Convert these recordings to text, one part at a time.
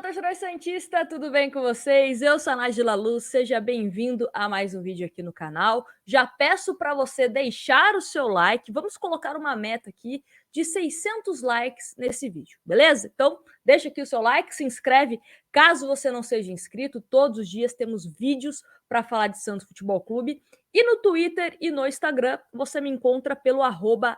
torcedor santista, tudo bem com vocês? Eu sou a Nájila Luz, seja bem-vindo a mais um vídeo aqui no canal. Já peço para você deixar o seu like, vamos colocar uma meta aqui de 600 likes nesse vídeo, beleza? Então, deixa aqui o seu like, se inscreve caso você não seja inscrito. Todos os dias temos vídeos para falar de Santos Futebol Clube. E no Twitter e no Instagram, você me encontra pelo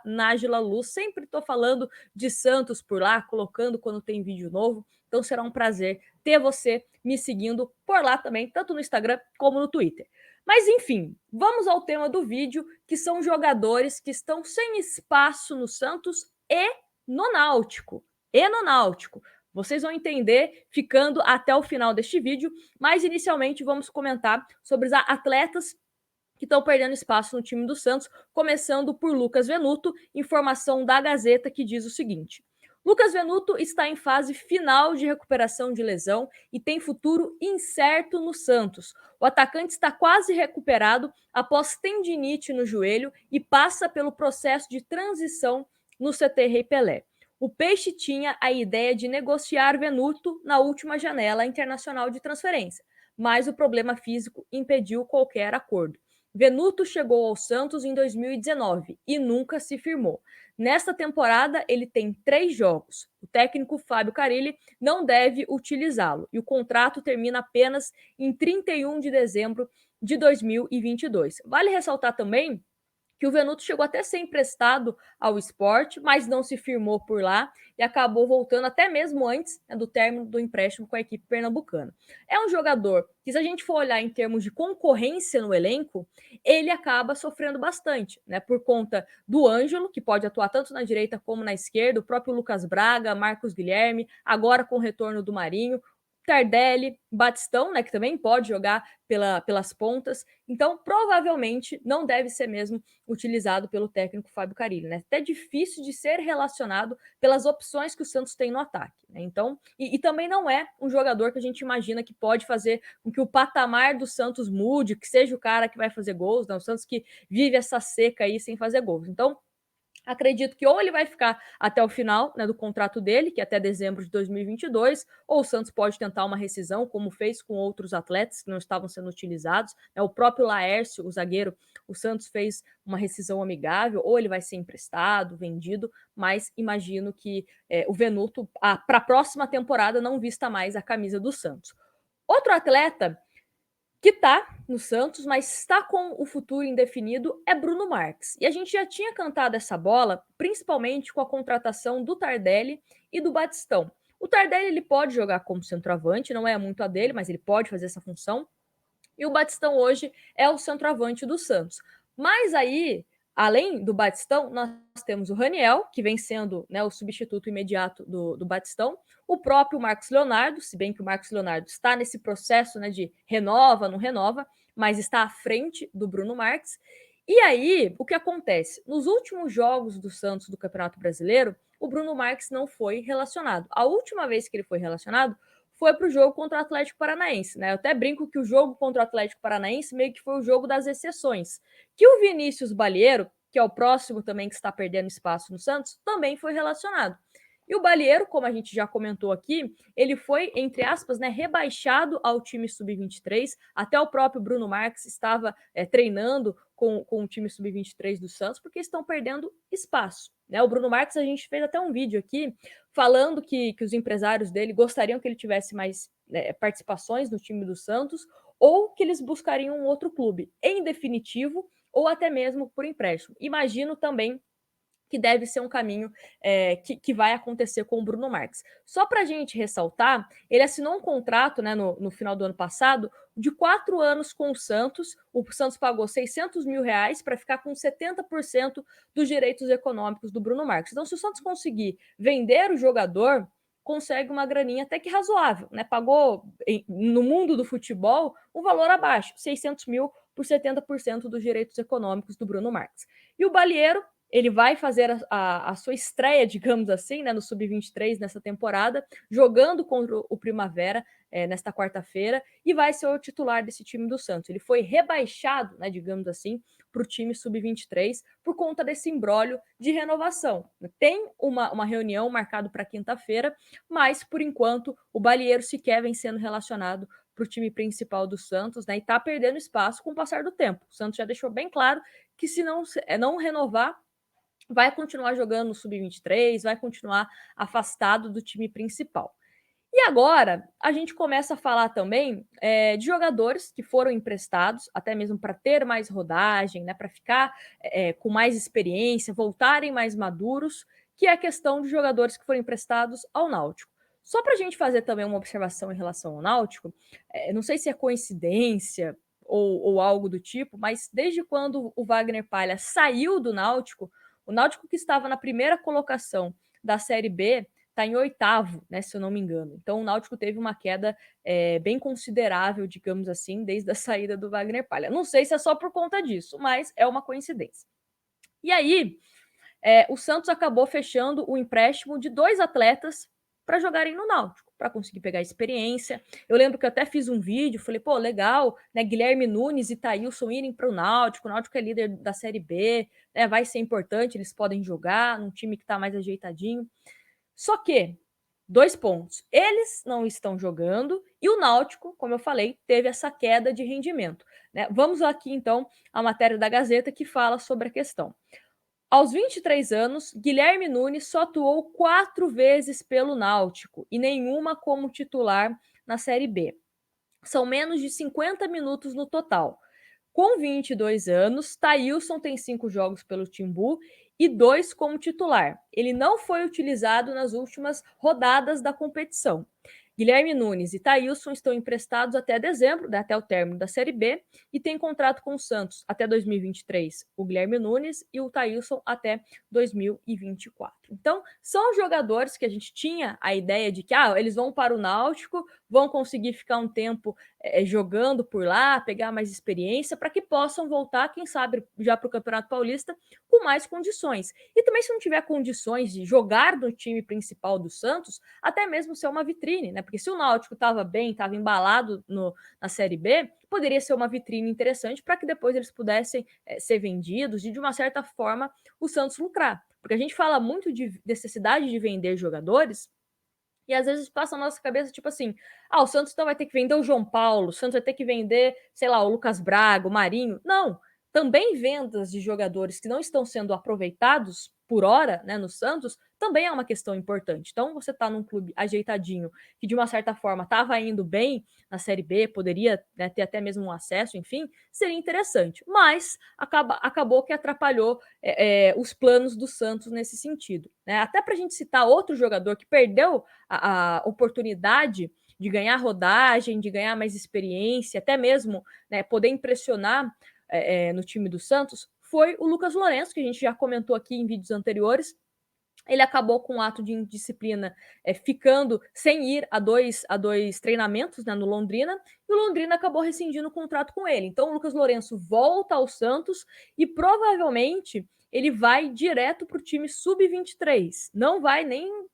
@NájilaLuz. Sempre estou falando de Santos por lá, colocando quando tem vídeo novo. Então será um prazer ter você me seguindo por lá também, tanto no Instagram como no Twitter. Mas enfim, vamos ao tema do vídeo, que são jogadores que estão sem espaço no Santos e no Náutico. Vocês vão entender ficando até o final deste vídeo, mas inicialmente vamos comentar sobre os atletas que estão perdendo espaço no time do Santos, começando por Lucas Venuto, informação da Gazeta que diz o seguinte: Lucas Venuto está em fase final de recuperação de lesão e tem futuro incerto no Santos. O atacante está quase recuperado após tendinite no joelho e passa pelo processo de transição no CT Rei Pelé. O Peixe tinha a ideia de negociar Venuto na última janela internacional de transferência, mas o problema físico impediu qualquer acordo. Venuto chegou ao Santos em 2019 e nunca se firmou. Nesta temporada, ele tem 3 jogos. O técnico Fábio Carille não deve utilizá-lo e o contrato termina apenas em 31 de dezembro de 2022. Vale ressaltar também que o Venuto chegou até a ser emprestado ao Sport, mas não se firmou por lá e acabou voltando até mesmo antes, né, do término do empréstimo com a equipe pernambucana. É um jogador que, se a gente for olhar em termos de concorrência no elenco, ele acaba sofrendo bastante, né, por conta do Ângelo, que pode atuar tanto na direita como na esquerda, o próprio Lucas Braga, Marcos Guilherme, agora com o retorno do Marinho, Tardelli, Batistão, né, que também pode jogar pelas pontas. Então, provavelmente, não deve ser mesmo utilizado pelo técnico Fábio Carille, né? Até difícil de ser relacionado pelas opções que o Santos tem no ataque, né? Então, e também não é um jogador que a gente imagina que pode fazer com que o patamar do Santos mude, que seja o cara que vai fazer gols, né? O Santos que vive essa seca aí sem fazer gols. Então, acredito que ou ele vai ficar até o final, né, do contrato dele, que é até dezembro de 2022, ou o Santos pode tentar uma rescisão, como fez com outros atletas que não estavam sendo utilizados. Né, o próprio Laércio, o zagueiro, o Santos fez uma rescisão amigável, ou ele vai ser emprestado, vendido, mas imagino que o Venuto, para a próxima temporada, não vista mais a camisa do Santos. Outro atleta que está no Santos, mas está com o futuro indefinido, é Bruno Marques. E a gente já tinha cantado essa bola, principalmente com a contratação do Tardelli e do Batistão. O Tardelli ele pode jogar como centroavante, não é muito a dele, mas ele pode fazer essa função. E o Batistão hoje é o centroavante do Santos. Mas aí, além do Batistão, nós temos o Raniel, que vem sendo, né, o substituto imediato do Batistão, o próprio Marcos Leonardo, se bem que o Marcos Leonardo está nesse processo, né, de renova, não renova, mas está à frente do Bruno Marques. E aí, o que acontece? Nos últimos jogos do Santos do Campeonato Brasileiro, o Bruno Marques não foi relacionado. A última vez que ele foi relacionado foi para o jogo contra o Atlético Paranaense, né? Eu até brinco que o jogo contra o Atlético Paranaense meio que foi o jogo das exceções. Que o Vinícius Balieiro, que é o próximo também que está perdendo espaço no Santos, também foi relacionado. E o Balieiro, como a gente já comentou aqui, ele foi, entre aspas, né, rebaixado ao time sub-23. Até o próprio Bruno Marques estava treinando com o time sub-23 do Santos, porque estão perdendo espaço. Né? O Bruno Marques, a gente fez até um vídeo aqui falando que os empresários dele gostariam que ele tivesse mais participações no time do Santos ou que eles buscariam um outro clube, em definitivo, ou até mesmo por empréstimo. Imagino também que deve ser um caminho que vai acontecer com o Bruno Marques. Só para a gente ressaltar, ele assinou um contrato, né, no final do ano passado de 4 anos com o Santos. O Santos pagou R$600 mil para ficar com 70% dos direitos econômicos do Bruno Marques. Então, se o Santos conseguir vender o jogador, consegue uma graninha até que razoável. Né? Pagou, no mundo do futebol, um valor abaixo, 600 mil por 70% dos direitos econômicos do Bruno Marques. E o Balieiro ele vai fazer a sua estreia, digamos assim, né, no Sub-23 nessa temporada, jogando contra o Primavera nesta quarta-feira, e vai ser o titular desse time do Santos. Ele foi rebaixado, né, digamos assim, para o time Sub-23 por conta desse imbróglio de renovação. Tem uma reunião marcada para quinta-feira, mas, por enquanto, o Balieiro sequer vem sendo relacionado para o time principal do Santos, né, e está perdendo espaço com o passar do tempo. O Santos já deixou bem claro que se não renovar, vai continuar jogando no Sub-23, vai continuar afastado do time principal. E agora a gente começa a falar também de jogadores que foram emprestados, até mesmo para ter mais rodagem, né, para ficar com mais experiência, voltarem mais maduros, que é a questão de jogadores que foram emprestados ao Náutico. Só para a gente fazer também uma observação em relação ao Náutico, não sei se é coincidência ou algo do tipo, mas desde quando o Wagner Palha saiu do Náutico, o Náutico que estava na primeira colocação da Série B está em oitavo, né, se eu não me engano. Então o Náutico teve uma queda bem considerável, digamos assim, desde a saída do Wagner Palha. Não sei se é só por conta disso, mas é uma coincidência. E aí, o Santos acabou fechando o empréstimo de 2 atletas para jogarem no Náutico, para conseguir pegar experiência. Eu lembro que eu até fiz um vídeo, falei, pô, legal, né, Guilherme Nunes e Thailson irem para o Náutico é líder da Série B, né, vai ser importante, eles podem jogar num time que está mais ajeitadinho. Só que, 2 pontos, eles não estão jogando e o Náutico, como eu falei, teve essa queda de rendimento, né? Vamos aqui, então, à matéria da Gazeta que fala sobre a questão. Aos 23 anos, Guilherme Nunes só atuou 4 vezes pelo Náutico e nenhuma como titular na Série B. São menos de 50 minutos no total. Com 22 anos, Thailson tem 5 jogos pelo Timbu e 2 como titular. Ele não foi utilizado nas últimas rodadas da competição. Guilherme Nunes e Thailson estão emprestados até dezembro, né, até o término da Série B, e tem contrato com o Santos até 2023, o Guilherme Nunes, e o Thailson até 2024. Então, são jogadores que a gente tinha a ideia de que eles vão para o Náutico, vão conseguir ficar um tempo jogando por lá, pegar mais experiência, para que possam voltar, quem sabe, já para o Campeonato Paulista com mais condições. E também, se não tiver condições de jogar no time principal do Santos, até mesmo ser uma vitrine, né? Porque se o Náutico estava bem, estava embalado na Série B, poderia ser uma vitrine interessante para que depois eles pudessem ser vendidos e, de uma certa forma, o Santos lucrar. Porque a gente fala muito de necessidade de vender jogadores, e às vezes passa na nossa cabeça, tipo assim, o Santos então vai ter que vender o João Paulo, o Santos vai ter que vender, sei lá, o Lucas Braga, o Marinho. Não, também vendas de jogadores que não estão sendo aproveitados por hora, né, no Santos, também é uma questão importante. Então, você está num clube ajeitadinho, que de uma certa forma estava indo bem na Série B, poderia, né, ter até mesmo um acesso, enfim, seria interessante. Mas acabou que atrapalhou os planos do Santos nesse sentido, né? Até para a gente citar outro jogador que perdeu a oportunidade de ganhar rodagem, de ganhar mais experiência, até mesmo, né, poder impressionar no time do Santos, foi o Lucas Lourenço, que a gente já comentou aqui em vídeos anteriores. Ele acabou com um ato de indisciplina, ficando sem ir a dois treinamentos, né, no Londrina, e o Londrina acabou rescindindo o contrato com ele. Então o Lucas Lourenço volta ao Santos e provavelmente ele vai direto para o time sub-23. Não vai nem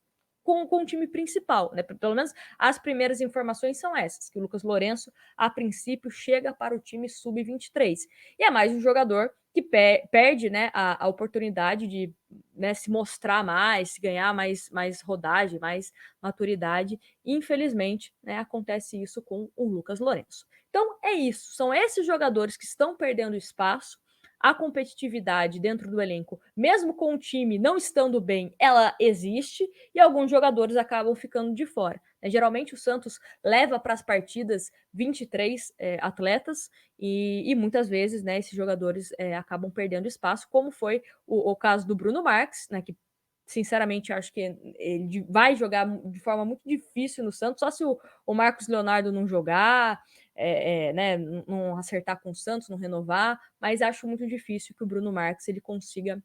com o time principal, né? Pelo menos as primeiras informações são essas, que o Lucas Lourenço, a princípio, chega para o time sub-23. E é mais um jogador que perde, né, a oportunidade de, né, se mostrar mais, ganhar mais rodagem, mais maturidade. E, infelizmente, né, acontece isso com o Lucas Lourenço. Então é isso, são esses jogadores que estão perdendo espaço. A competitividade dentro do elenco, mesmo com o time não estando bem, ela existe e alguns jogadores acabam ficando de fora. Geralmente o Santos leva para as partidas 23 atletas e muitas vezes, né, esses jogadores acabam perdendo espaço, como foi o caso do Bruno Marques, né, que sinceramente acho que ele vai jogar de forma muito difícil no Santos, só se o Marcos Leonardo não jogar, né, não acertar com o Santos, não renovar, mas acho muito difícil que o Bruno Marques ele consiga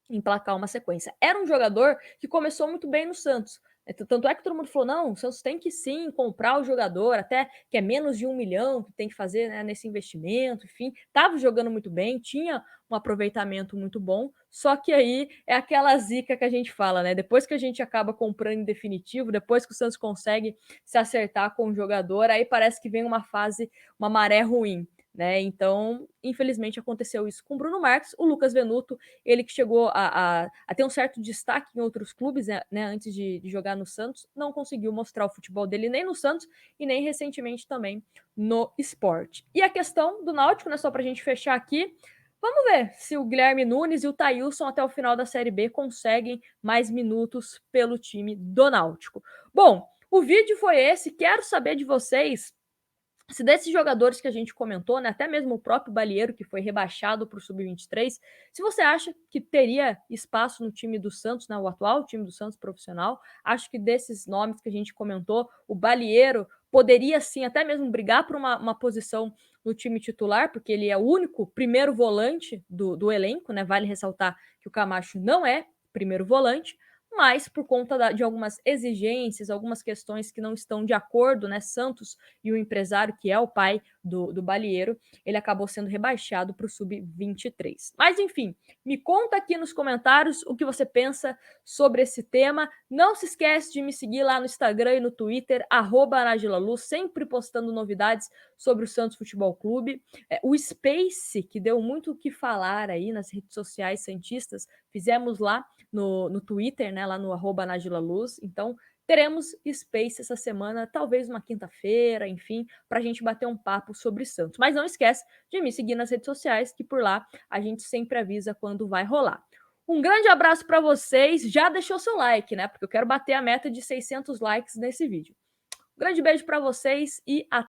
emplacar uma sequência. Era um jogador que começou muito bem no Santos, Tanto é que todo mundo falou: não, o Santos tem que sim comprar o jogador, até que é menos de 1 milhão que tem que fazer, né, nesse investimento, enfim. Tava jogando muito bem, tinha um aproveitamento muito bom, só que aí é aquela zica que a gente fala, né? Depois que a gente acaba comprando em definitivo, depois que o Santos consegue se acertar com o jogador, aí parece que vem uma fase, uma maré ruim. Né? Então, infelizmente, aconteceu isso com o Bruno Marques. O Lucas Venuto, ele que chegou a ter um certo destaque em outros clubes, né, antes de jogar no Santos, não conseguiu mostrar o futebol dele nem no Santos e nem recentemente também no Sport. E a questão do Náutico, né, só para a gente fechar aqui, vamos ver se o Guilherme Nunes e o Thailson até o final da Série B conseguem mais minutos pelo time do Náutico. Bom, o vídeo foi esse. Quero saber de vocês se desses jogadores que a gente comentou, né, até mesmo o próprio Balieiro, que foi rebaixado para o Sub-23, se você acha que teria espaço no time do Santos, né, o atual time do Santos profissional, acho que desses nomes que a gente comentou, o Balieiro poderia sim até mesmo brigar por uma posição no time titular, porque ele é o único primeiro volante do elenco, né? Vale ressaltar que o Camacho não é primeiro volante, mas por conta de algumas exigências, algumas questões que não estão de acordo, né? Santos e o empresário, que é o pai do Balieiro, ele acabou sendo rebaixado para o Sub-23. Mas enfim, me conta aqui nos comentários o que você pensa sobre esse tema. Não se esquece de me seguir lá no Instagram e no Twitter, @NagilaLuz, sempre postando novidades sobre o Santos Futebol Clube. O Space, que deu muito o que falar aí nas redes sociais santistas, fizemos lá no Twitter, né, lá no @NagilaLuz. Então, teremos Space essa semana, talvez uma quinta-feira, enfim, para a gente bater um papo sobre Santos. Mas não esquece de me seguir nas redes sociais, que por lá a gente sempre avisa quando vai rolar. Um grande abraço para vocês. Já deixou seu like, né? Porque eu quero bater a meta de 600 likes nesse vídeo. Um grande beijo para vocês e até